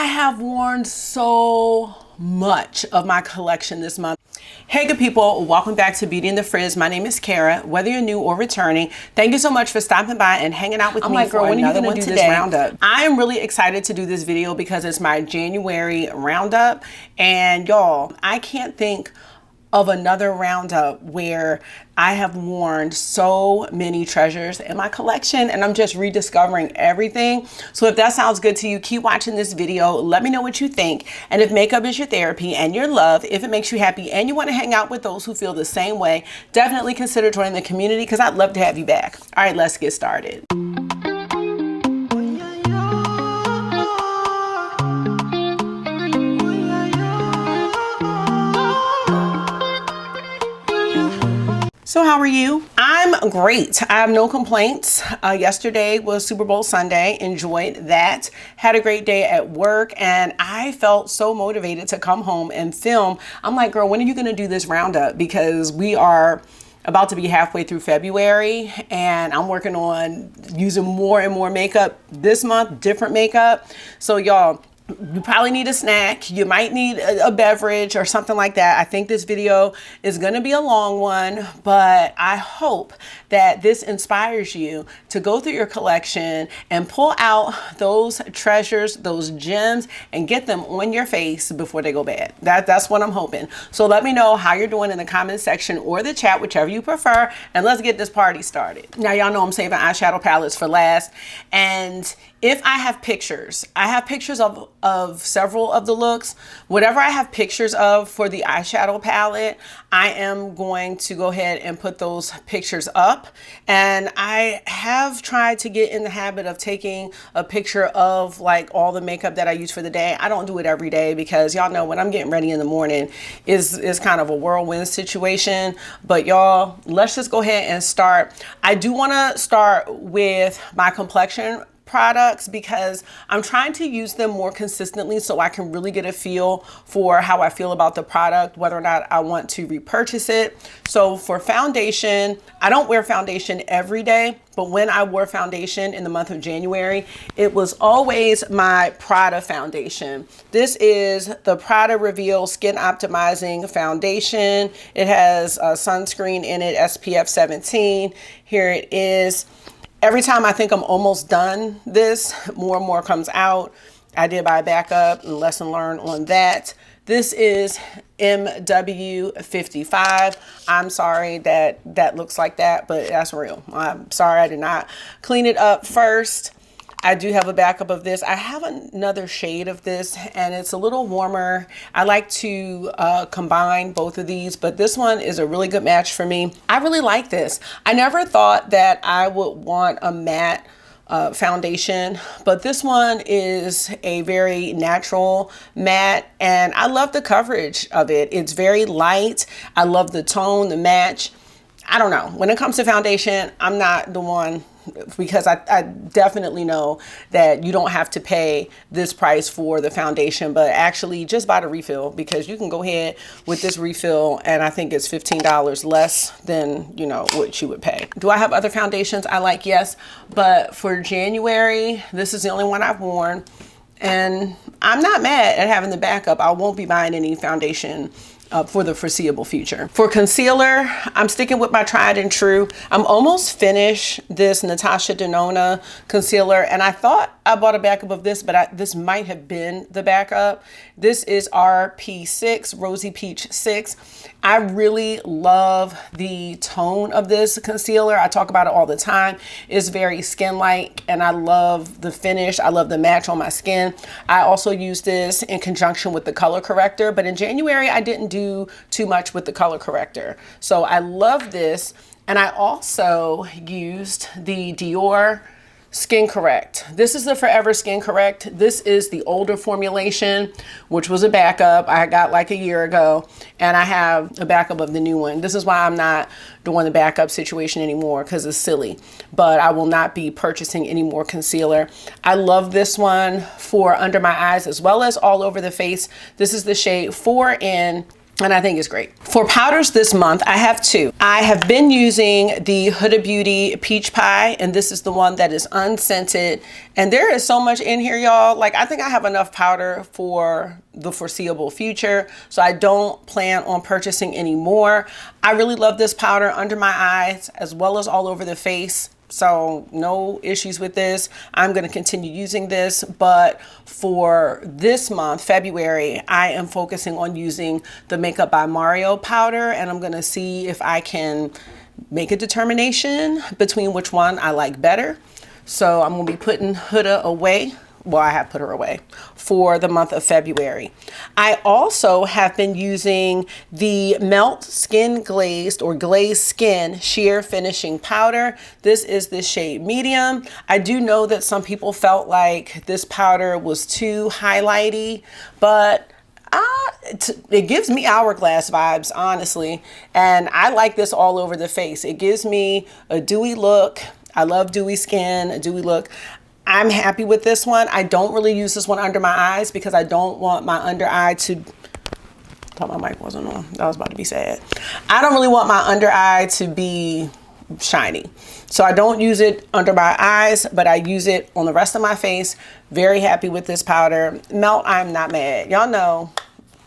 have worn so much of my collection this month. Hey good people, welcome back to Beauty and the Frizz. My name is Kara. Whether you're new or returning, thank you so much for stopping by and hanging out with me for another one today. This roundup. I am really excited to do this video because it's my January roundup, and y'all, I can't think of another roundup where I have worn so many treasures in my collection and I'm just rediscovering everything. So if that sounds good to you, keep watching this video. Let me know what you think. And if makeup is your therapy and your love, if it makes you happy and you want to hang out with those who feel the same way, definitely consider joining the community because I'd love to have you back. All right, let's get started. So how are you? I'm great. I have no complaints. Yesterday was Super Bowl Sunday. Enjoyed that. Had a great day at work and I felt so motivated to come home and film. I'm like, girl, when are you going to do this roundup? Because we are about to be halfway through February and I'm working on using more and more makeup this month, different makeup. So y'all, you probably need a snack. You might need a beverage or something like that. I think this video is going to be a long one, but I hope that this inspires you to go through your collection and pull out those treasures, those gems, and get them on your face before they go bad. That's what I'm hoping. So let me know how you're doing in the comment section or the chat, whichever you prefer, and let's get this party started. Now, y'all know I'm saving eyeshadow palettes for last, and if I have pictures of several of the looks. Whatever I have pictures of for the eyeshadow palette, I am going to go ahead and put those pictures up. And I have tried to get in the habit of taking a picture of like all the makeup that I use for the day. I don't do it every day because y'all know when I'm getting ready in the morning is kind of a whirlwind situation. But y'all, let's just go ahead and start. I do want to start with my Complexion products because I'm trying to use them more consistently so I can really get a feel for how I feel about the product, whether or not I want to repurchase it. So for foundation, I don't wear foundation every day, but when I wore foundation in the month of January, it was always my Prada foundation. This is the Prada Reveal Skin Optimizing Foundation. It has sunscreen in it, SPF 17. Here it is. Every time I think I'm almost done this, more and more comes out. I did buy a backup and lesson learned on that. This is MW55. I'm sorry that looks like that, but that's real. I'm sorry I did not clean it up first. I do have a backup of this. I have another shade of this and it's a little warmer. I like to combine both of these, but this one is a really good match for me. I really like this. I never thought that I would want a matte foundation, but this one is a very natural matte and I love the coverage of it. It's very light. I love the tone, the match. I don't know. When it comes to foundation, I'm not the one because I definitely know that you don't have to pay this price for the foundation, but actually just buy the refill because you can go ahead with this refill and I think it's $15 less than, you know, what you would pay. Do I have other foundations I like? Yes, but for January, this is the only one I've worn and I'm not mad at having the backup. I won't be buying any foundation for the foreseeable future. For concealer, I'm sticking with my tried and true. I'm almost finished this Natasha Denona concealer and I thought I bought a backup of this, but this might have been the backup. This is RP6, Rosy Peach 6. I really love the tone of this concealer. I talk about it all the time. It's very skin-like and I love the finish. I love the match on my skin. I also use this in conjunction with the color corrector, but in January I didn't do too much with the color corrector. So I love this. And I also used the Dior Skin Correct. This is the Forever Skin Correct. This is the older formulation, which was a backup I got like a year ago, and I have a backup of the new one. This is why I'm not doing the backup situation anymore because it's silly, but I will not be purchasing any more concealer. I love this one for under my eyes as well as all over the face. This is the shade 4 in and I think it's great. For powders this month, I have two. I have been using the Huda Beauty Peach Pie, and this is the one that is unscented. And there is so much in here, y'all. Like, I think I have enough powder for the foreseeable future, so I don't plan on purchasing any more. I really love this powder under my eyes as well as all over the face. So no issues with this. I'm going to continue using this, but for this month, February, I am focusing on using the Makeup by Mario powder, and I'm going to see if I can make a determination between which one I like better. So I'm going to be putting Huda away. Well, I have put her away for the month of February. I also have been using the Melt Skin Glazed or Glazed Skin Sheer Finishing Powder. This is the shade Medium. I do know that some people felt like this powder was too highlighty, but it gives me hourglass vibes, honestly. And I like this all over the face. It gives me a dewy look. I love dewy skin, a dewy look. I'm happy with this one. I don't really use this one under my eyes because I don't want my under eye to, thought my mic wasn't on. That was about to be sad. I don't really want my under eye to be shiny. So I don't use it under my eyes, but I use it on the rest of my face. Very happy with this powder. Melt, I'm not mad. Y'all know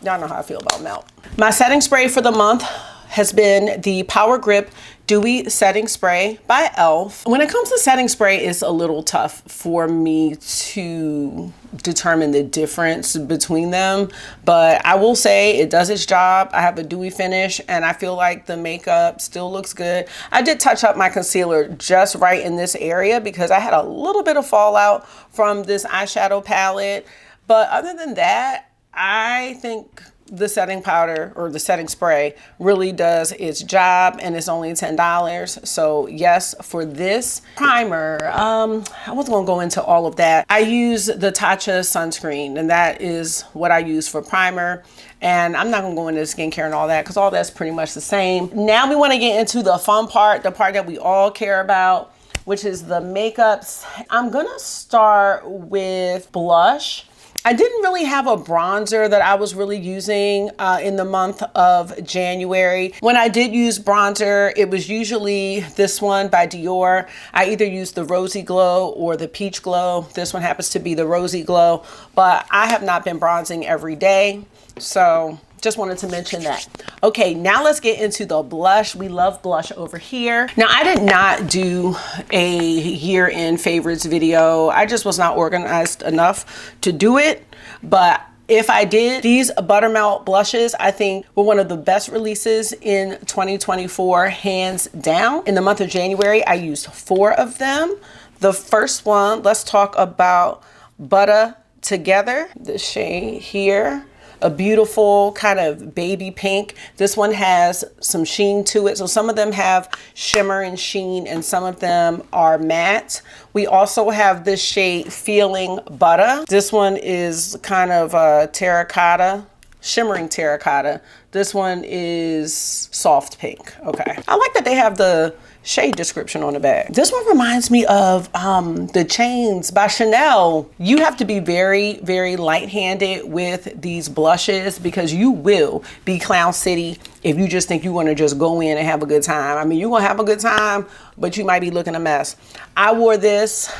how I feel about Melt. My setting spray for the month has been the Power Grip Dewy Setting Spray by e.l.f. When it comes to setting spray, it's a little tough for me to determine the difference between them, but I will say it does its job. I have a dewy finish and I feel like the makeup still looks good. I did touch up my concealer just right in this area because I had a little bit of fallout from this eyeshadow palette, but other than that, I think the setting powder or the setting spray really does its job, and it's only $10. So yes, for this primer, I wasn't gonna go into all of that. I use the Natasha sunscreen, and that is what I use for primer. And I'm not gonna go into skincare and all that because all that's pretty much the same. Now we wanna get into the fun part, the part that we all care about, which is the makeups. I'm gonna start with blush. I didn't really have a bronzer that I was really using in the month of January. When I did use bronzer, it was usually this one by Dior. I either used the Rosy Glow or the Peach Glow. This one happens to be the Rosy Glow, but I have not been bronzing every day. So just wanted to mention that. Okay, now let's get into the blush. We love blush over here. Now, I did not do a year-end favorites video. I just was not organized enough to do it. But if I did, these Buttermelt blushes, I think were one of the best releases in 2024, hands down. In the month of January, I used 4 of them. The first one, let's talk about Butter Together, the shade here. A beautiful kind of baby pink. This one has some sheen to it. So some of them have shimmer and sheen and some of them are matte. We also have this shade Feeling Butter. This one is kind of a terracotta, shimmering terracotta. This one is soft pink. Okay. I like that they have the shade description on the bag. This one reminds me of the Chains by Chanel. You have to be very, very light-handed with these blushes because you will be Clown City if you just think you want to just go in and have a good time. I mean, you're gonna have a good time, but you might be looking a mess. I wore this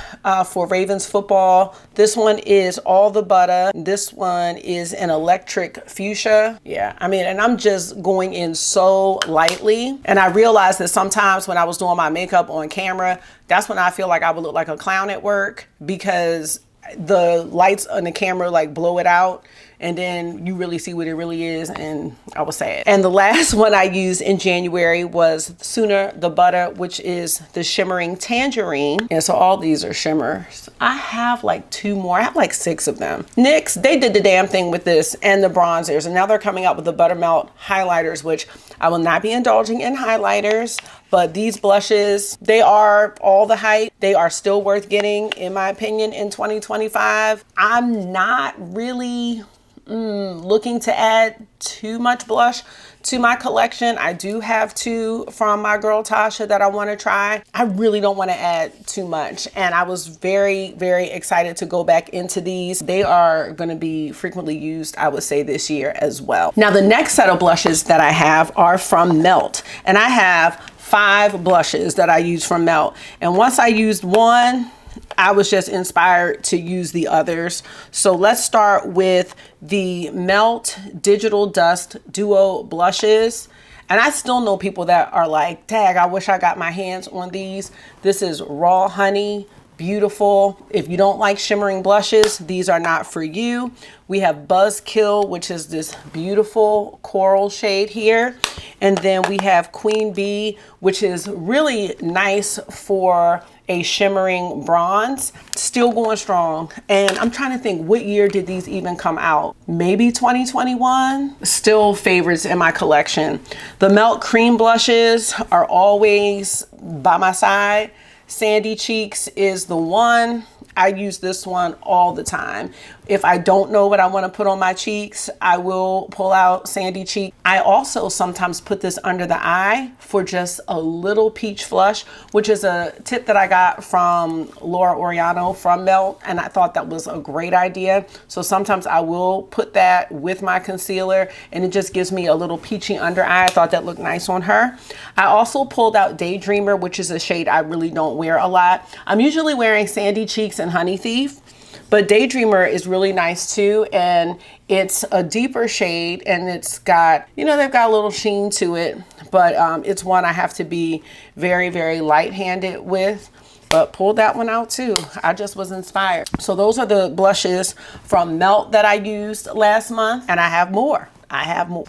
for Ravens football. This one is all the butter. This one is an electric fuchsia. Yeah, I mean, and I'm just going in so lightly. And I realized that sometimes when I was doing my makeup on camera, that's when I feel like I would look like a clown at work because the lights on the camera like blow it out and then you really see what it really is, and I was sad. And the last one I used in January was Sooner the Butter, which is the Shimmering Tangerine. And so all these are shimmers. I have like 2 more. I have like 6 of them. NYX, they did the damn thing with this and the bronzers, and now they're coming out with the Buttermelt highlighters, which I will not be indulging in highlighters. But these blushes, they are all the hype. They are still worth getting, in my opinion, in 2025. I'm not really looking to add too much blush to my collection. I do have two from my girl Tasha that I want to try. I really don't want to add too much, and I was very, very excited to go back into these. They are going to be frequently used, I would say, this year as well. Now, the next set of blushes that I have are from Melt, and I have 5 blushes that I use from Melt. And once I used one, I was just inspired to use the others. So let's start with the Melt Digital Dust Duo blushes. And I still know people that are like, dang, I wish I got my hands on these. This is Raw Honey, beautiful. If you don't like shimmering blushes, these are not for you. We have Buzzkill, which is this beautiful coral shade here. And then we have Queen Bee, which is really nice for a shimmering bronze. Still going strong. And I'm trying to think, what year did these even come out? Maybe 2021? Still favorites in my collection. The Melt Cream blushes are always by my side. Sandy Cheeks is the one. I use this one all the time. If I don't know what I want to put on my cheeks, I will pull out Sandy Cheek. I also sometimes put this under the eye for just a little peach flush, which is a tip that I got from Laura Oriano from Melt, and I thought that was a great idea. So sometimes I will put that with my concealer, and it just gives me a little peachy under eye. I thought that looked nice on her. I also pulled out Daydreamer, which is a shade I really don't wear a lot. I'm usually wearing Sandy Cheeks and Honey Thief, but Daydreamer is really nice too, and it's a deeper shade, and it's got, you know, they've got a little sheen to it, but it's one I have to be very, very light-handed with. But pulled that one out too. I just was inspired. So those are the blushes from Melt that I used last month, and I have more.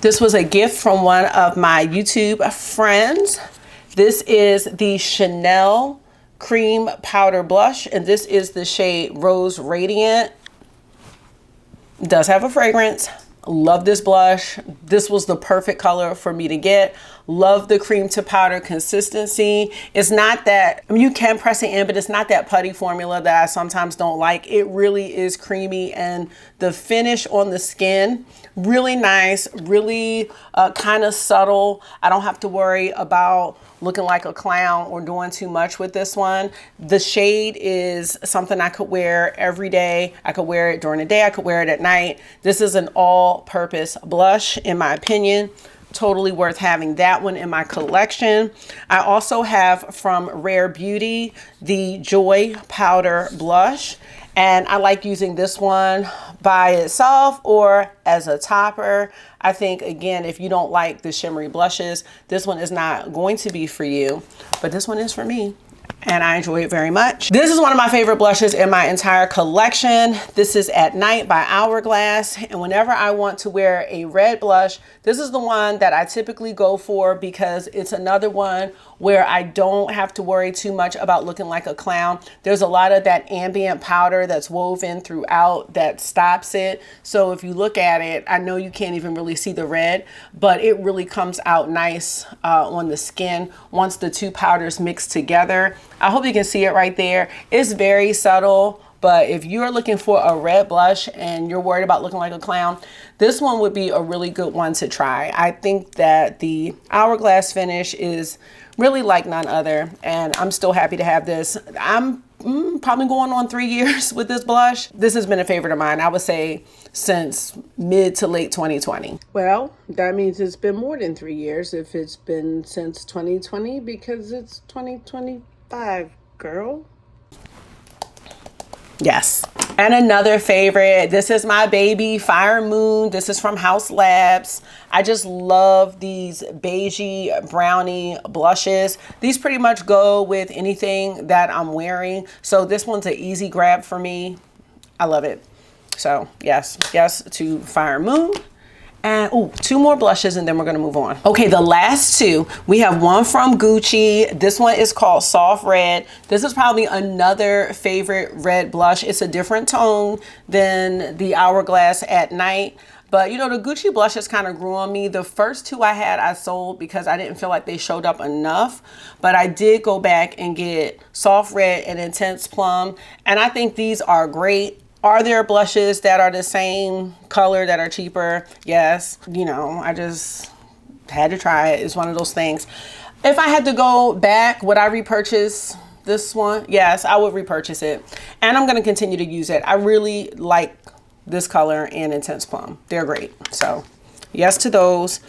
This was a gift from one of my YouTube friends. This is the Chanel Cream Powder Blush, and this is the shade Rose Radiant. It does have a fragrance. Love this blush. This was the perfect color for me to get. Love the cream to powder consistency. It's not that, I mean, you can press it in, but it's not that putty formula that I sometimes don't like. It really is creamy, and the finish on the skin, really nice, really kind of subtle. I don't have to worry about looking like a clown or doing too much with this one. The shade is something I could wear every day. I could wear it during the day. I could wear it at night. This is an all-purpose blush, in my opinion. Totally worth having that one in my collection. I also have from Rare Beauty the Joy Powder Blush, and I like using this one by itself or as a topper. I think, again, if you don't like the shimmery blushes, this one is not going to be for you, but this one is for me, and I enjoy it very much. This is one of my favorite blushes in my entire collection. This is At Night by Hourglass, and whenever I want to wear a red blush, this is the one that I typically go for, because it's another one where I don't have to worry too much about looking like a clown. There's a lot of that ambient powder that's woven throughout that stops it. So if you look at it, I know you can't even really see the red, but it really comes out nice on the skin once the two powders mix together. I hope you can see it right there. It's very subtle, but if you're looking for a red blush and you're worried about looking like a clown, this one would be a really good one to try. I think that the Hourglass finish is really like none other, and I'm still happy to have this. I'm probably going on 3 years with this blush. This has been a favorite of mine, I would say, since mid to late 2020. Well, that means it's been more than 3 years if it's been since 2020, because it's 2025, girl. Yes. And another favorite, this is my baby, Fire Moon. This is from House Labs. I just love these beigey brownie blushes. These pretty much go with anything that I'm wearing. So this one's an easy grab for me. I love it. So yes to Fire Moon. And oh, 2 more blushes and then we're gonna move on. Okay, the last 2, we have one from Gucci. This one is called Soft Red. This is probably another favorite red blush. It's a different tone than the Hourglass At Night. But you know, the Gucci blushes kind of grew on me. The first 2 I had, I sold because I didn't feel like they showed up enough. But I did go back and get Soft Red and Intense Plum. And I think these are great. Are there blushes that are the same color that are cheaper? Yes. You know, I just had to try it. It's one of those things. If I had to go back, would I repurchase this one? Yes, I would repurchase it. And I'm going to continue to use it. I really like this color and Intense Plum. They're great. So yes to those.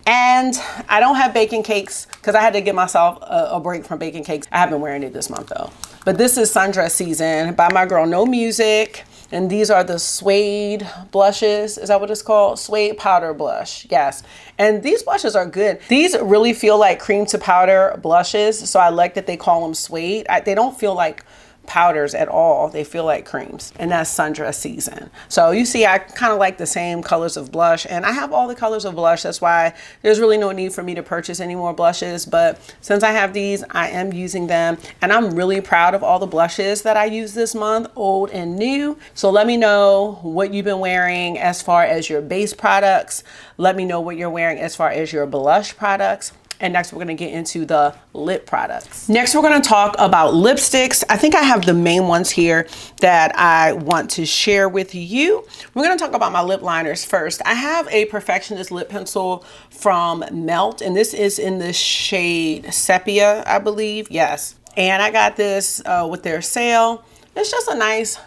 And I don't have baking cakes because I had to give myself a break from baking cakes. I have been wearing it this month though. But this is Sundress Season by my girl No Music. And these are the suede blushes. Is that what it's called? Suede powder blush. Yes. And these blushes are good. These really feel like cream to powder blushes. So I like that they call them suede. They don't feel like powders at all. They feel like creams, and that's Sundress Season. So you see, I kind of like the same colors of blush, and I have all the colors of blush. That's why there's really no need for me to purchase any more blushes. But since I have these, I am using them, and I'm really proud of all the blushes that I use this month, old and new. So let me know what you've been wearing as far as your base products. Let me know what you're wearing as far as your blush products. And next, we're going to get into the lip products. Next, we're going to talk about lipsticks. I think I have the main ones here that I want to share with you. We're going to talk about my lip liners first. I have a Perfectionist lip pencil from Melt, and this is in the shade Sepia, I believe. Yes. And I got this with their sale. It's just a nice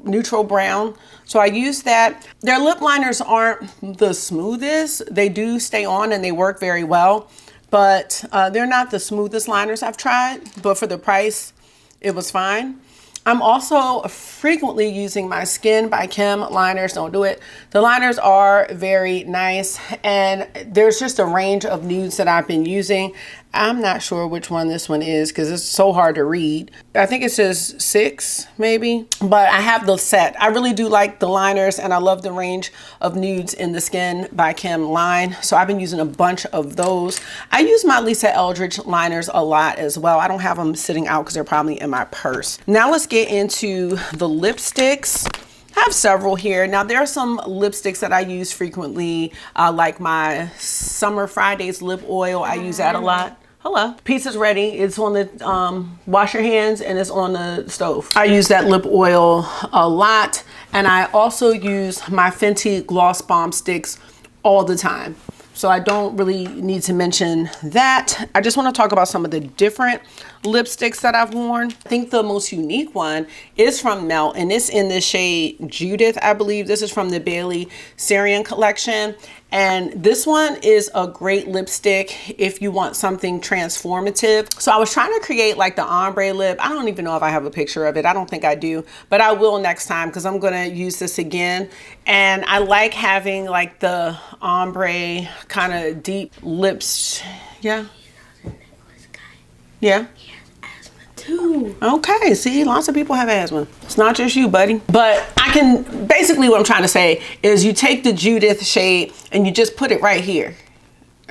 neutral brown. So I use that. Their lip liners aren't the smoothest. They do stay on and they work very well. But they're not the smoothest liners I've tried, but for the price, it was fine. I'm also frequently using my Skin by Kim liners. Don't do it. The liners are very nice, and there's just a range of nudes that I've been using. I'm not sure which one this one is because it's so hard to read. I think it says 6 maybe, but I have the set. I really do like the liners, and I love the range of nudes in the Skin by Kim line. So I've been using a bunch of those. I use my Lisa Eldridge liners a lot as well. I don't have them sitting out because they're probably in my purse. Now let's get into the lipsticks. I have several here. Now there are some lipsticks that I use frequently, like my Summer Fridays lip oil. I use that a lot. Hello. Pizza's ready. It's on the, wash your hands, and it's on the stove. I use that lip oil a lot. And I also use my Fenty Gloss Bomb Sticks all the time. So I don't really need to mention that. I just want to talk about some of the different lipsticks that I've worn. I think the most unique one is from Melt, and it's in the shade Judith, I believe. This is from the Bailey Syrian collection. And this one is a great lipstick if you want something transformative. So I was trying to create like the ombre lip. I don't even know if I have a picture of it. I don't think I do, but I will next time because I'm going to use this again. And I like having like the ombre kind of deep lips. Yeah. Yeah. Too. Okay, see, lots of people have asthma. It's not just you, buddy. But I can, basically what I'm trying to say is you take the Judith shade and you just put it right here,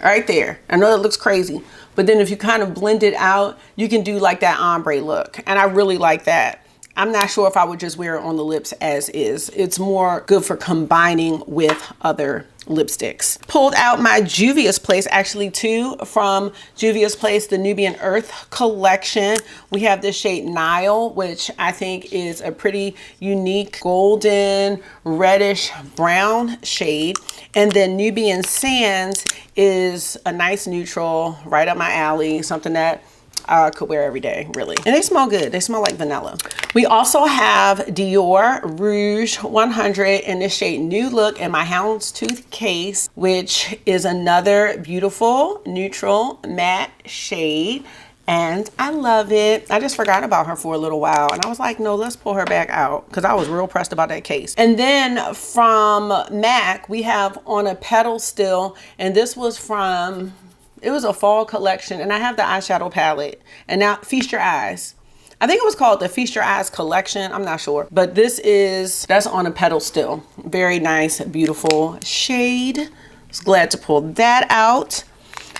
right there. I know that looks crazy, but then if you kind of blend it out, you can do like that ombre look. And I really like that. I'm not sure if I would just wear it on the lips as is. It's more good for combining with other lipsticks. Pulled out my Juvia's Place, actually two from Juvia's Place, the Nubian Earth collection. We have this shade Nile, which I think is a pretty unique golden reddish brown shade. And then Nubian Sands is a nice neutral, right up my alley, something that I could wear every day, really. And they smell good. They smell like vanilla. We also have Dior Rouge 100 in the shade New Look in my Houndstooth case, which is another beautiful neutral matte shade. And I love it. I just forgot about her for a little while. And I was like, no, let's pull her back out because I was real pressed about that case. And then from MAC, we have On a Pedal Still. And this was from... it was a fall collection, and I have the eyeshadow palette. And now Feast Your Eyes. I think it was called the Feast Your Eyes collection. I'm not sure. But that's On a Pedal Still. Very nice, beautiful shade. Was glad to pull that out.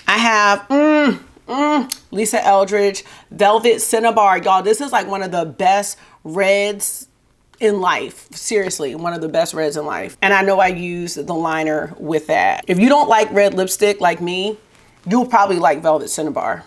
I have Lisa Eldridge Velvet Cinnabar. Y'all, this is like one of the best reds in life. Seriously, one of the best reds in life. And I know I use the liner with that. If you don't like red lipstick like me, you'll probably like Velvet Cinnabar.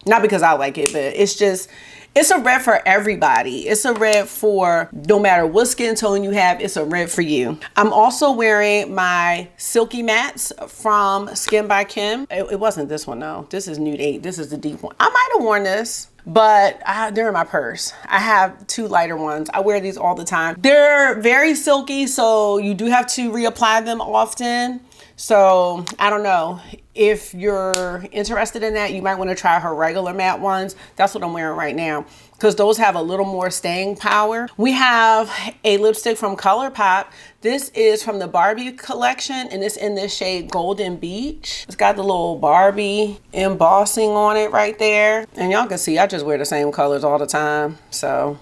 Not because I like it, but it's just, It's a red for everybody. It's a red for no matter what skin tone you have, it's a red for you. I'm also wearing my Silky Mattes from Skin by Kim. It wasn't this one though. This is Nude 8. This is the deep one. I might have worn this, but they're in my purse. I have 2 lighter ones. I wear these all the time. They're very silky, so you do have to reapply them often. So I don't know, if you're interested in that, you might want to try her regular matte ones. That's what I'm wearing right now, because those have a little more staying power. We have a lipstick from ColourPop. This is from the Barbie collection, and it's in this shade Golden Beach. It's got the little Barbie embossing on it right there. And y'all can see I just wear the same colors all the time, so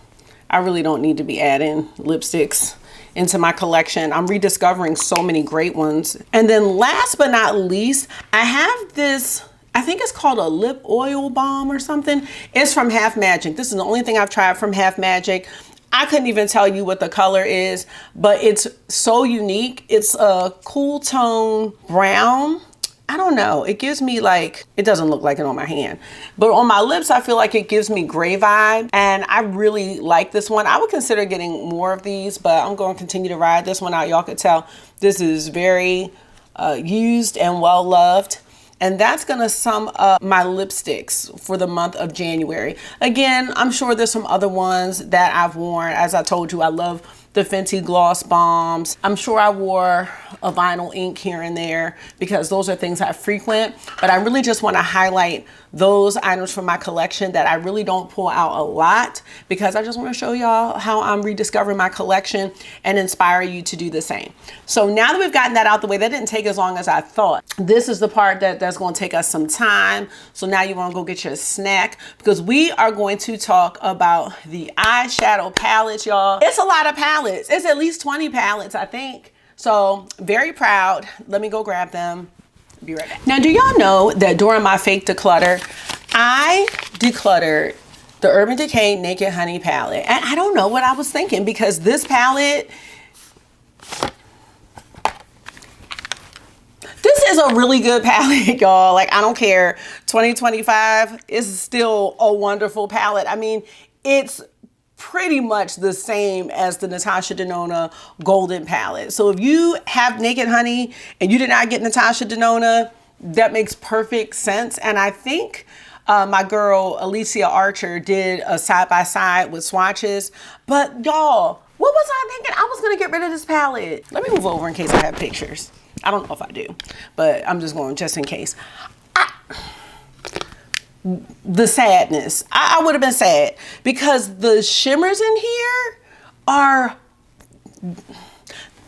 I really don't need to be adding lipsticks into my collection. I'm rediscovering so many great ones. And then last but not least, I have this, I think it's called a lip oil balm or something. It's from Half Magic. This is the only thing I've tried from Half Magic. I couldn't even tell you what the color is, but it's so unique. It's a cool tone brown. I don't know, it gives me like, it doesn't look like it on my hand, but on my lips, I feel like it gives me gray vibe, and I really like this one. I would consider getting more of these, but I'm going to continue to ride this one out. Y'all could tell this is very used and well loved. And that's gonna sum up my lipsticks for the month of January. Again, I'm sure there's some other ones that I've worn. As I told you, I love the Fenty Gloss Bombs. I'm sure I wore a vinyl ink here and there because those are things I frequent, but I really just wanna highlight those items from my collection that I really don't pull out a lot, because I just wanna show y'all how I'm rediscovering my collection and inspire you to do the same. So now that we've gotten that out the way, that didn't take as long as I thought. This is the part that's gonna take us some time. So now you wanna go get your snack, because we are going to talk about the eyeshadow palettes, y'all. It's a lot of palettes. It's at least 20 palettes, I think. So very proud. Let me go grab them. Be right back. Now, do y'all know that during my fake declutter, I decluttered the Urban Decay Naked Honey palette? And I don't know what I was thinking, because this palette, this is a really good palette, y'all. Like, I don't care. 2025 is still a wonderful palette. I mean, it's pretty much the same as the Natasha Denona Golden palette. So if you have Naked Honey and you did not get Natasha Denona, that makes perfect sense. And I think my girl Alicia Archer did a side-by-side with swatches. But y'all, what was I thinking? I was gonna get rid of this palette. Let me move over in case I have pictures. I don't know if I do, but I'm just going just in case. The sadness. I would have been sad, because the shimmers in here are,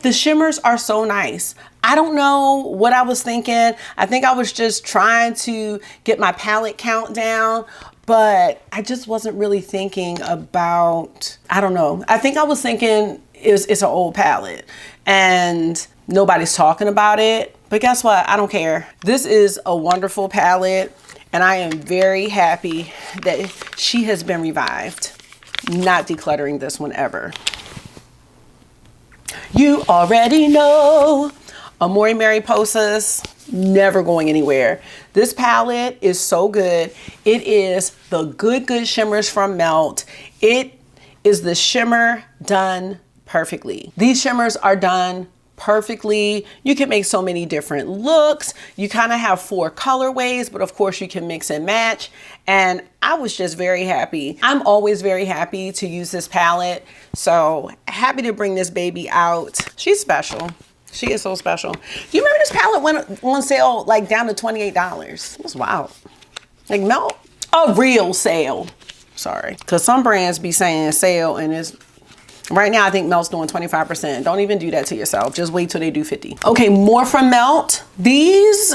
the shimmers are so nice. I don't know what I was thinking. I think I was just trying to get my palette count down, but I just wasn't really thinking about, I don't know. I think I was thinking it's an old palette and nobody's talking about it, but guess what? I don't care. This is a wonderful palette, and I am very happy that she has been revived. Not decluttering this one ever. You already know. Amore Mariposas, never going anywhere. This palette is so good. It is the good shimmers from Melt. It is the shimmer done perfectly. These shimmers are done perfectly. You can make so many different looks. You kind of have 4 colorways, but of course you can mix and match. And I was just very happy. I'm always very happy to use this palette. So happy to bring this baby out. She's special. She is so special. You remember this palette went on sale like down to $28. It was wild. Like Melt, a real sale. Sorry. Because some brands be saying sale, and it's, right now I think Melt's doing 25%. Don't even do that to yourself. Just wait till they do 50. Okay, more from Melt. These,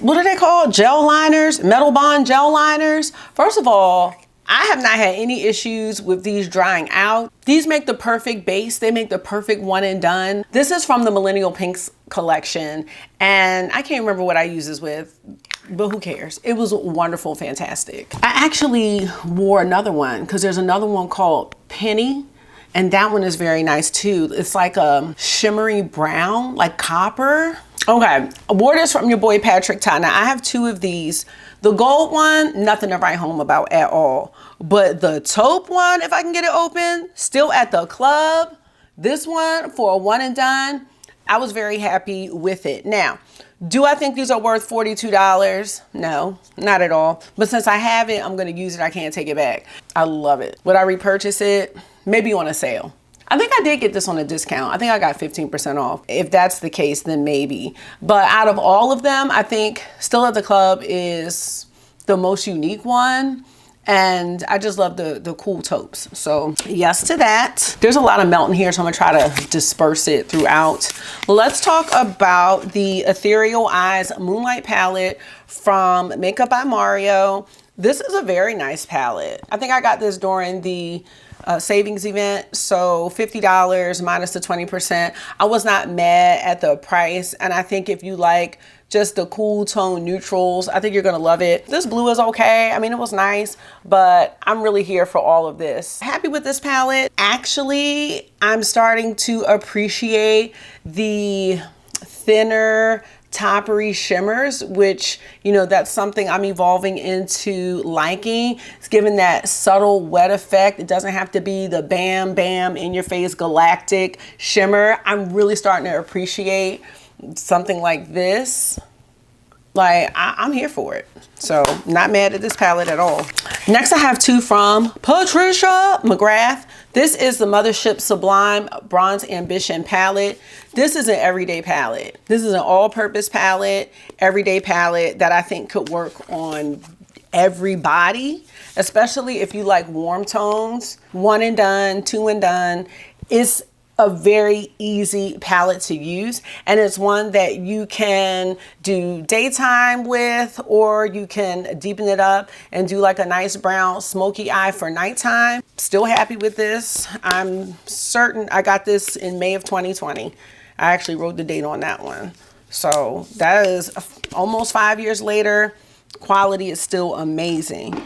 what are they called? Gel liners, Metal Bond gel liners. First of all, I have not had any issues with these drying out. These make the perfect base. They make the perfect one and done. This is from the Millennial Pinks collection, and I can't remember what I use this with, but who cares? It was wonderful, fantastic. I actually wore another one, because there's another one called Penny, and that one is very nice too. It's like a shimmery brown, like copper. Okay, I wore this from your boy Patrick Ty. Now I have two of these. The gold one, nothing to write home about at all. But the taupe one, if I can get it open, still at the club. This one for a one and done, I was very happy with it. Now, do I think these are worth $42? No, not at all. But since I have it, I'm gonna use it. I can't take it back. I love it. Would I repurchase it? Maybe on a sale. I think I did get this on a discount. I think I got 15% off. If that's the case, then maybe. But out of all of them, I think Still at the Club is the most unique one. And I just love the cool taupes. So yes to that. There's a lot of melt in here, so I'm gonna try to disperse it throughout. Let's talk about the Ethereal Eyes Moonlight Palette from Makeup by Mario. This is a very nice palette. I think I got this during the savings event, so $50 minus the 20%. I was not mad at the price, and I think if you like just the cool tone neutrals, I think you're gonna love it. This blue is okay. I mean, it was nice, but I'm really here for all of this. Happy with this palette. Actually, I'm starting to appreciate the thinner toppery shimmers, which, you know, that's something I'm evolving into liking. It's giving that subtle wet effect. It doesn't have to be the bam bam in your face galactic shimmer. I'm really starting to appreciate something like this. Like, I'm here for it. So not mad at this palette at all. Next I have two from Patricia McGrath. This is the Mothership Sublime Bronze Ambition palette. This is an everyday palette. This is an all-purpose palette, everyday palette that I think could work on everybody, especially if you like warm tones. One and done, two and done. It's a very easy palette to use, and it's one that you can do daytime with, or you can deepen it up and do like a nice brown smoky eye for nighttime. Still happy with this. I'm certain I got this in May of 2020. I actually wrote the date on that one. So that is almost 5 years later. Quality is still amazing.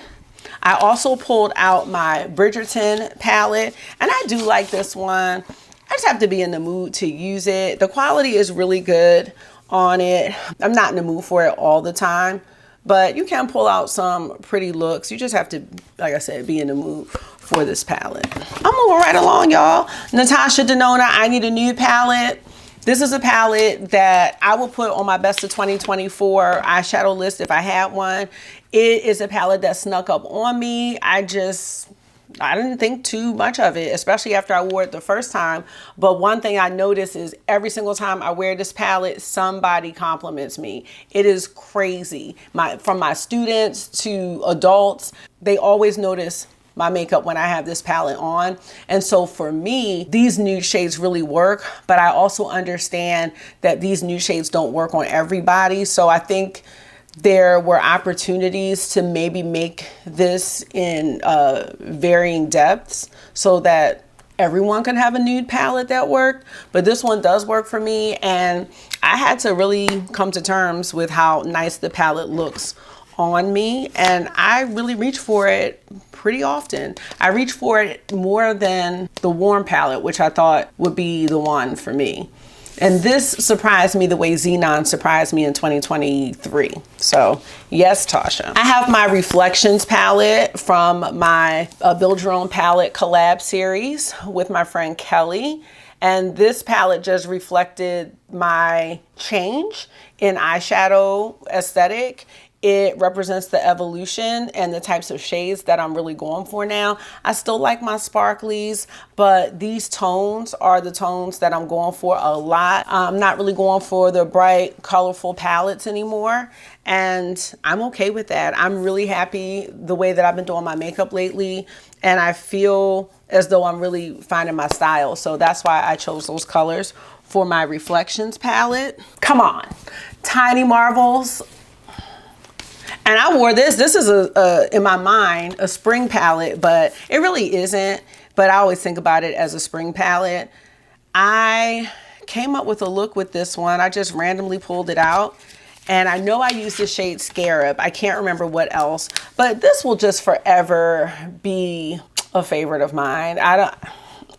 I also pulled out my Bridgerton palette, and I do like this one. I just have to be in the mood to use it. The quality is really good on it. I'm not in the mood for it all the time, but you can pull out some pretty looks. You just have to, like I said, be in the mood for this palette. I'm moving right along, y'all. Natasha Denona, I Need a Nude palette. This is a palette that I will put on my best of 2024 eyeshadow list if I had one. It is a palette that snuck up on me. I didn't think too much of it, especially after I wore it the first time. But one thing I notice is every single time I wear this palette, somebody compliments me. It is crazy. From my students to adults, they always notice my makeup when I have this palette on. And so for me, these nude shades really work, but I also understand that these nude shades don't work on everybody. So I think there were opportunities to maybe make this in varying depths so that everyone can have a nude palette that worked. But this one does work for me, and I had to really come to terms with how nice the palette looks on me, and I really reach for it pretty often. I reach for it more than the warm palette, which I thought would be the one for me. And this surprised me the way Xenon surprised me in 2023. So yes, Tasha. I have my Reflections palette from my Build Your Own Palette collab series with my friend Kelly. And this palette just reflected my change in eyeshadow aesthetic. It represents the evolution and the types of shades that I'm really going for now. I still like my sparklies, but these tones are the tones that I'm going for a lot. I'm not really going for the bright, colorful palettes anymore, and I'm okay with that. I'm really happy the way that I've been doing my makeup lately, and I feel as though I'm really finding my style. So that's why I chose those colors for my Reflections palette. Come on, Tiny Marvels. And I wore this. This is in my mind, a spring palette, but it really isn't. But I always think about it as a spring palette. I came up with a look with this one. I just randomly pulled it out. And I know I used the shade Scarab. I can't remember what else, but this will just forever be a favorite of mine.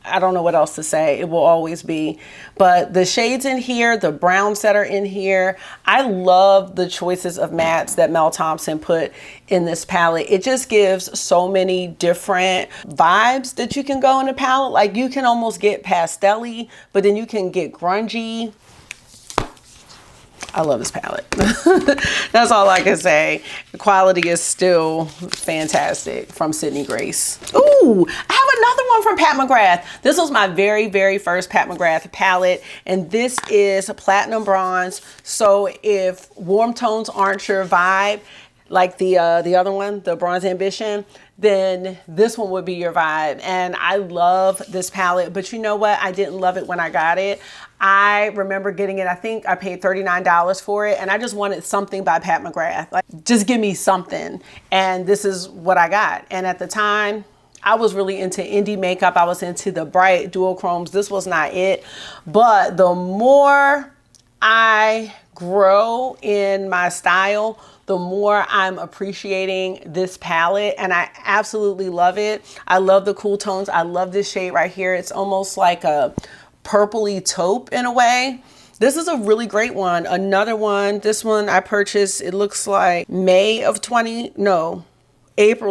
I don't know what else to say. It will always be. But the shades in here, the browns that are in here, I love the choices of mattes that Mel Thompson put in this palette. It just gives so many different vibes that you can go in a palette. Like you can almost get pastel-y, but then you can get grungy. I love this palette. That's all I can say. The quality is still fantastic from Sydney Grace. Ooh, I have another one from Pat McGrath. This was my very first Pat McGrath palette, and this is Platinum Bronze. So if warm tones aren't your vibe, like the other one, the Bronze Ambition, then this one would be your vibe. And I love this palette, but you know what? I didn't love it when I got it. I remember getting it, I think I paid $39 for it, and I just wanted something by Pat McGrath. Like, just give me something. And this is what I got. And at the time, I was really into indie makeup. I was into the bright duochromes. This was not it. But the more I grow in my style, the more I'm appreciating this palette, and I absolutely love it. I love the cool tones. I love this shade right here. It's almost like a purpley taupe in a way. This is a really great one. Another one, this one I purchased, it looks like April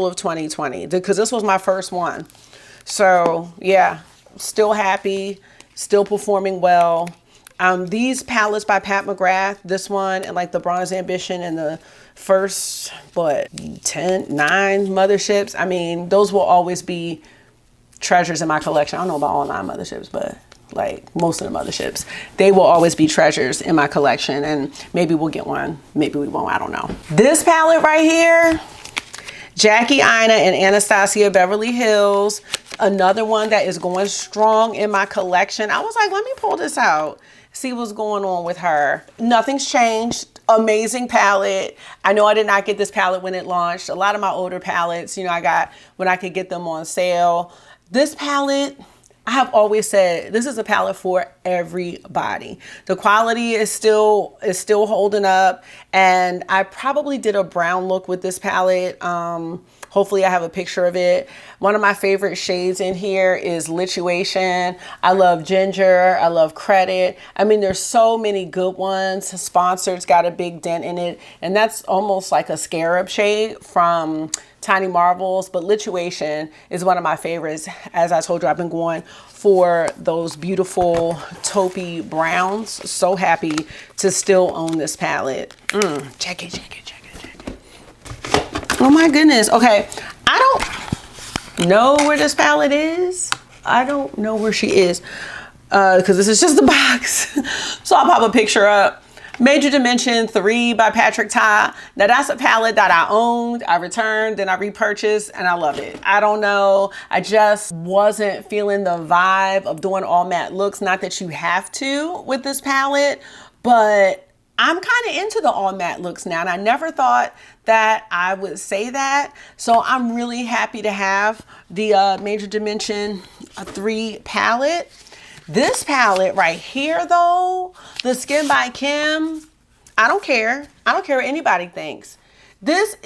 of 2020, because this was my first one. So yeah, still happy, still performing well. These palettes by Pat McGrath, this one and like the Bronze Ambition and the first, 9 motherships. I mean, those will always be treasures in my collection. I don't know about all 9 motherships, but like most of the motherships, they will always be treasures in my collection, and maybe we'll get one, maybe we won't, I don't know. This palette right here, Jackie Aina and Anastasia Beverly Hills, another one that is going strong in my collection. I was like, let me pull this out, see what's going on with her. Nothing's changed. Amazing palette. I know I did not get this palette when it launched. A lot of my older palettes, you know, I got when I could get them on sale. This palette, I have always said this is a palette for everybody. The quality is still holding up, and I probably did a brown look with this palette. Hopefully I have a picture of it. One of my favorite shades in here is Lituation. I love Ginger. I love Credit. I mean, there's so many good ones. Sponsored's got a big dent in it, and that's almost like a scarab shade from Tiny Marvels, but Lituation is one of my favorites. As I told you, I've been going for those beautiful taupey browns. So happy to still own this palette. Check it. Oh my goodness. Okay, I don't know where this palette is. I don't know where she is because this is just the box. So I'll pop a picture up. Major Dimension 3 by Patrick Ta. Now that's a palette that I owned, I returned, then I repurchased, and I love it. I don't know, I just wasn't feeling the vibe of doing all matte looks. Not that you have to with this palette, but I'm kind of into the all matte looks now, and I never thought that I would say that. So I'm really happy to have the Major Dimension 3 palette. This palette right here though, the Skin by Kim, I don't care. I don't care what anybody thinks. This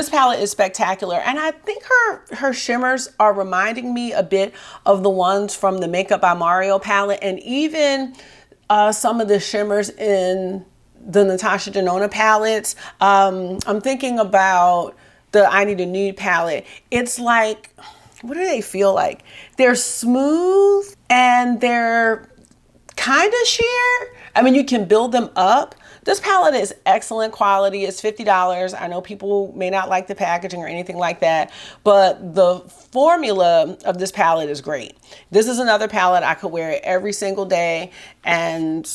palette is spectacular, and I think her shimmers are reminding me a bit of the ones from the Makeup by Mario palette, and even some of the shimmers in the Natasha Denona palettes. I'm thinking about the I Need a Nude palette. It's like, what do they feel like? They're smooth and they're kind of sheer. I mean, you can build them up. This palette is excellent quality. It's $50. I know people may not like the packaging or anything like that, but the formula of this palette is great. This is another palette I could wear it every single day, and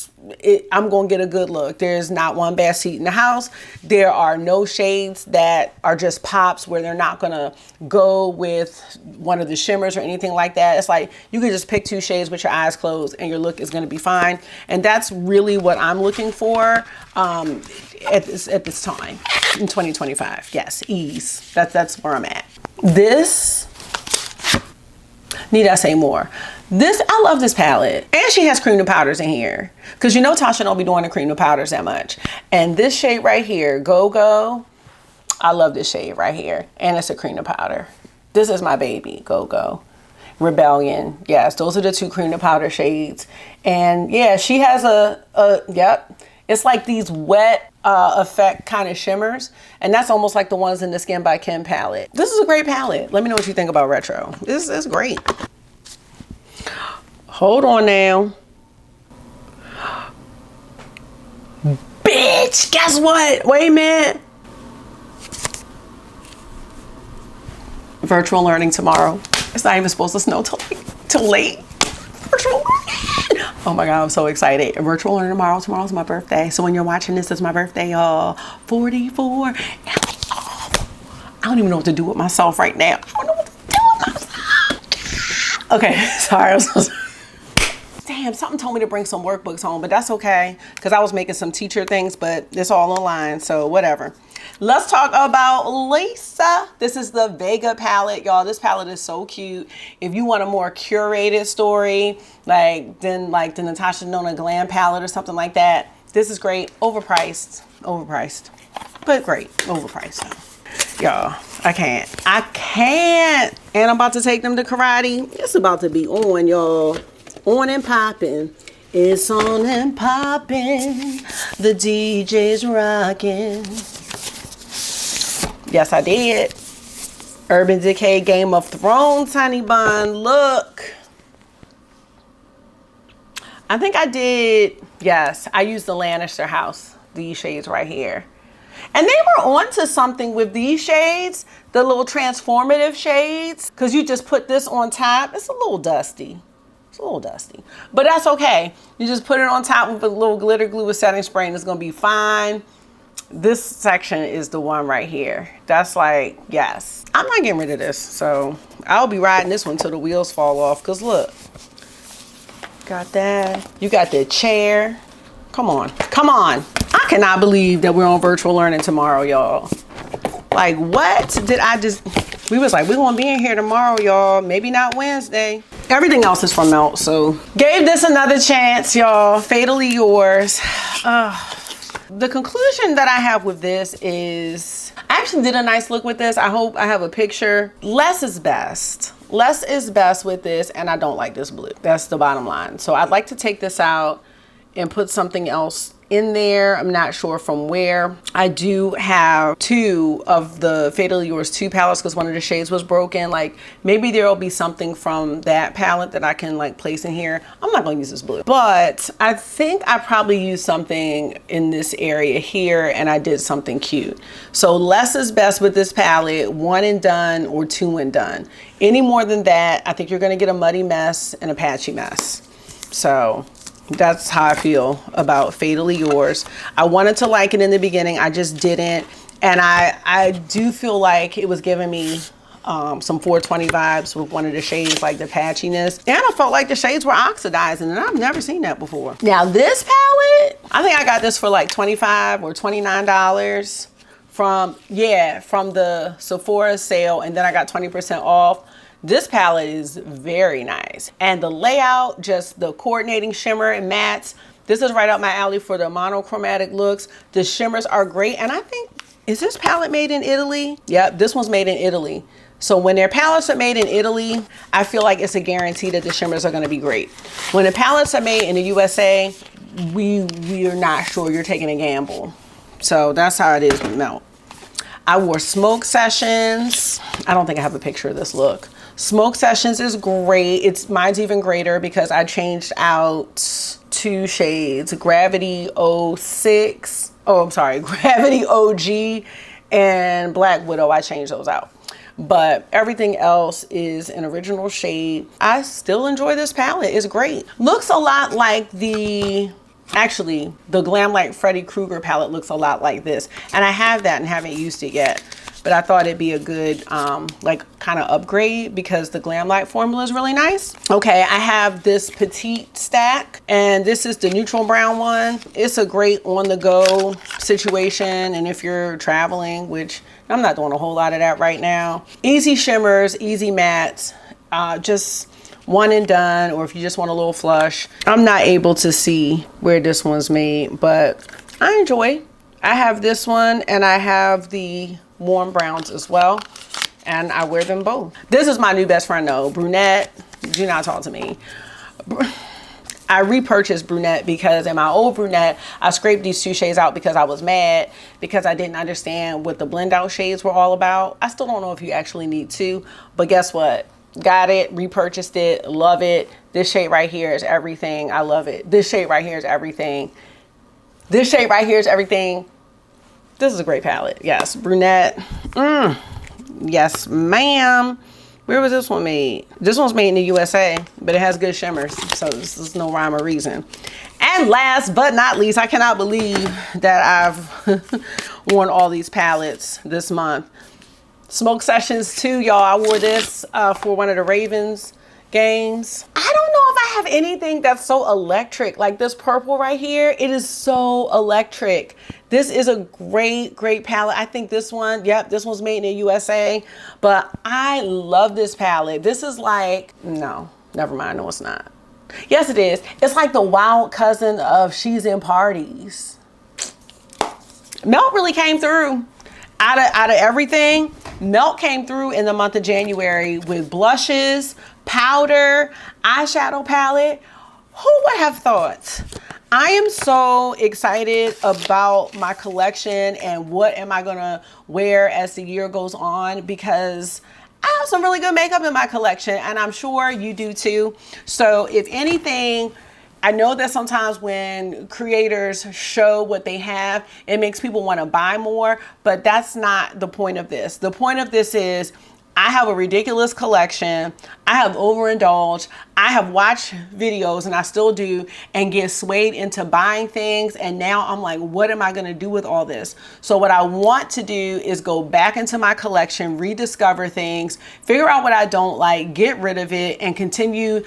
I'm going to get a good look. There's not one bad seat in the house. There are no shades that are just pops where they're not going to go with one of the shimmers or anything like that. It's like you can just pick 2 shades with your eyes closed and your look is going to be fine. And that's really what I'm looking for at this time in 2025. Yes, ease. That's where I'm at. This, need I say more? This, I love this palette. And she has cream to powders in here, because you know Tasha don't be doing the cream to powders that much. And this shade right here, Go Go, I love this shade right here. And it's a cream to powder. This is my baby, Go Go. Rebellion. Yes, those are the two cream to powder shades. And yeah, she has yep. It's like these wet effect kind of shimmers. And that's almost like the ones in the Skin by Kim palette. This is a great palette. Let me know what you think about Retro. This is great. Hold on now. Bitch, guess what? Wait a minute. Virtual learning tomorrow. It's not even supposed to snow till late. Virtual learning. Oh my God, I'm so excited. Virtual learning tomorrow. Tomorrow's my birthday. So when you're watching this, it's my birthday, y'all. 44. I don't even know what to do with myself right now. I don't know what to do with myself. Okay, sorry. I'm so sorry. Damn, something told me to bring some workbooks home, but that's okay because I was making some teacher things, but it's all online, so whatever. Let's talk about Lisa. This is the Vega palette, y'all. This palette is so cute. If you want a more curated story, like the Natasha Denona Glam palette or something like that, this is great. Overpriced, but great. Overpriced, y'all. I can't. And I'm about to take them to karate. It's about to be on, y'all. On and popping. It's on and popping. The DJ's rocking. Yes, I did. Urban Decay Game of Thrones honey bun. Look. I think I did. Yes, I used the Lannister house. These shades right here. And they were onto something with these shades. The little transformative shades. Because you just put this on top. It's a little dusty. But that's okay. You just put it on top with a little glitter glue with setting spray and it's gonna be fine. This section is the one right here. That's like, yes. I'm not getting rid of this, so I'll be riding this one till the wheels fall off. Cause look, got that. You got the chair. Come on. I cannot believe that we're on virtual learning tomorrow, y'all. Like, what did I just... We was like, we're gonna be in here tomorrow, y'all. Maybe not Wednesday. Everything else is from Melt, so gave this another chance, y'all. Fatally Yours. The conclusion that I have with this is, I actually did a nice look with this. I hope I have a picture. Less is best. Less is best with this, and I don't like this blue. That's the bottom line. So I'd like to take this out and put something else in there. I'm not sure from where. I do have two of the Fatally Yours 2 palettes because one of the shades was broken. Like, maybe there'll be something from that palette that I can like place in here. I'm not gonna use this blue, but I think I probably used something in this area here and I did something cute. So less is best with this palette, 1 and done or 2 and done. Any more than that, I think you're gonna get a muddy mess and a patchy mess. So that's how I feel about Fatally Yours. I wanted to like it in the beginning. I just didn't. And I do feel like it was giving me some 420 vibes with one of the shades, like the patchiness. And I felt like the shades were oxidizing, and I've never seen that before. Now this palette, I think I got this for like $25 or $29 from the Sephora sale, and then I got 20% off. This palette is very nice. And the layout, just the coordinating shimmer and mattes, this is right up my alley for the monochromatic looks. The shimmers are great. And I think, is this palette made in Italy? Yep, this one's made in Italy. So when their palettes are made in Italy, I feel like it's a guarantee that the shimmers are gonna be great. When the palettes are made in the USA, we're not sure. You're taking a gamble. So that's how it is with Melt. I wore Smoke Sessions. I don't think I have a picture of this look. Smoke Sessions is great. Mine's even greater because I changed out 2 shades. Gravity 06. Oh, I'm sorry. Gravity OG and Black Widow. I changed those out. But everything else is an original shade. I still enjoy this palette. It's great. Looks a lot like actually, the Glam Like Freddy Krueger palette looks a lot like this. And I have that and haven't used it yet. But I thought it'd be a good like kind of upgrade because the Glam Light formula is really nice. Okay, I have this petite stack and this is the neutral brown one. It's a great on the go situation, and if you're traveling, which I'm not doing a whole lot of that right now. Easy shimmers, easy mattes, just 1 and done, or if you just want a little flush. I'm not able to see where this one's made, but I enjoy. I have this one and I have the warm browns as well, and I wear them both. This is my new best friend though, brunette. Do not talk to me. I repurchased brunette because in my old brunette, I scraped these 2 shades out because I was mad because I didn't understand what the blend out shades were all about. I still don't know if you actually need 2, but guess what? Got it, repurchased it, love it. This shade right here is everything. I love it. This shade right here is everything. This shade right here is everything. This is a great palette. Yes, brunette. Yes, ma'am. Where was this one made? This one's made in the USA, but it has good shimmers, so this is no rhyme or reason. And last but not least, I cannot believe that I've worn all these palettes this month. Smoke Sessions 2, y'all. I wore this for one of the Ravens games. I don't know if I have anything that's so electric. Like this purple right here, it is so electric. This is a great palette. I think this one, yep, this one's made in the USA, but I love this palette. This is like, no, never mind. No, it's not. Yes, it is. It's like the wild cousin of She's in Parties. Melt really came through. Out of everything, Melt came through in the month of January with blushes, powder, eyeshadow palette. Who would have thought? I am so excited about my collection and what am I gonna wear as the year goes on, because I have some really good makeup in my collection and I'm sure you do too. So if anything, I know that sometimes when creators show what they have, it makes people want to buy more, but that's not the point of this. The point of this is I have a ridiculous collection. I have overindulged. I have watched videos, and I still do, and get swayed into buying things. And now I'm like, what am I going to do with all this? So what I want to do is go back into my collection, rediscover things, figure out what I don't like, get rid of it, and continue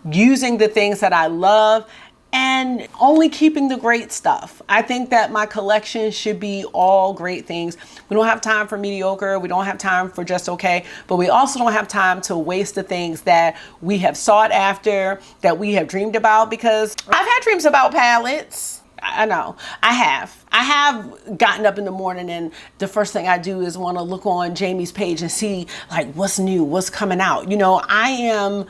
using the things that I love and only keeping the great stuff. I think that my collection should be all great things. We don't have time for mediocre. We don't have time for just okay, but we also don't have time to waste the things that we have sought after, that we have dreamed about, because I've had dreams about palettes. I know I have gotten up in the morning and the first thing I do is want to look on Jamie's page and see like what's new, what's coming out. You know, I am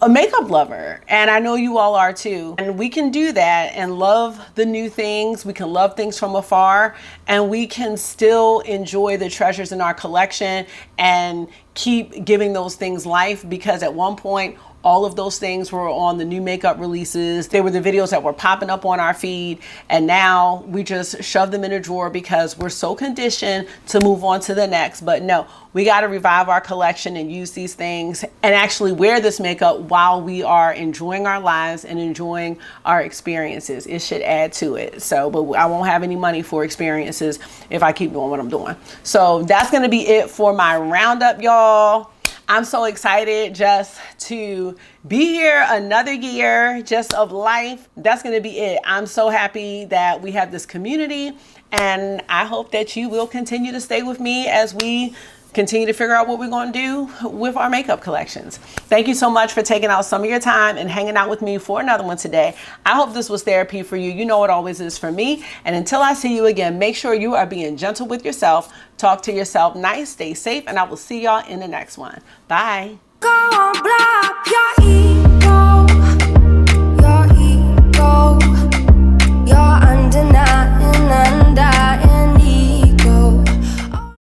a makeup lover, and I know you all are too. And we can do that and love the new things. We can love things from afar, and we can still enjoy the treasures in our collection and keep giving those things life, because at one point, all of those things were on the new makeup releases. They were the videos that were popping up on our feed, and now we just shove them in a drawer because we're so conditioned to move on to the next. But no, we got to revive our collection and use these things and actually wear this makeup while we are enjoying our lives and enjoying our experiences. It should add to it. So, but I won't have any money for experiences if I keep doing what I'm doing. So that's going to be it for my roundup, y'all. I'm so excited just to be here another year just of life. That's going to be it. I'm so happy that we have this community, and I hope that you will continue to stay with me as we continue to figure out what we're going to do with our makeup collections. Thank you so much for taking out some of your time and hanging out with me for another one today. I hope this was therapy for you. You know it always is for me. And until I see you again, make sure you are being gentle with yourself. Talk to yourself nice, stay safe, and I will see y'all in the next one. Bye. Go on, blow up your ear.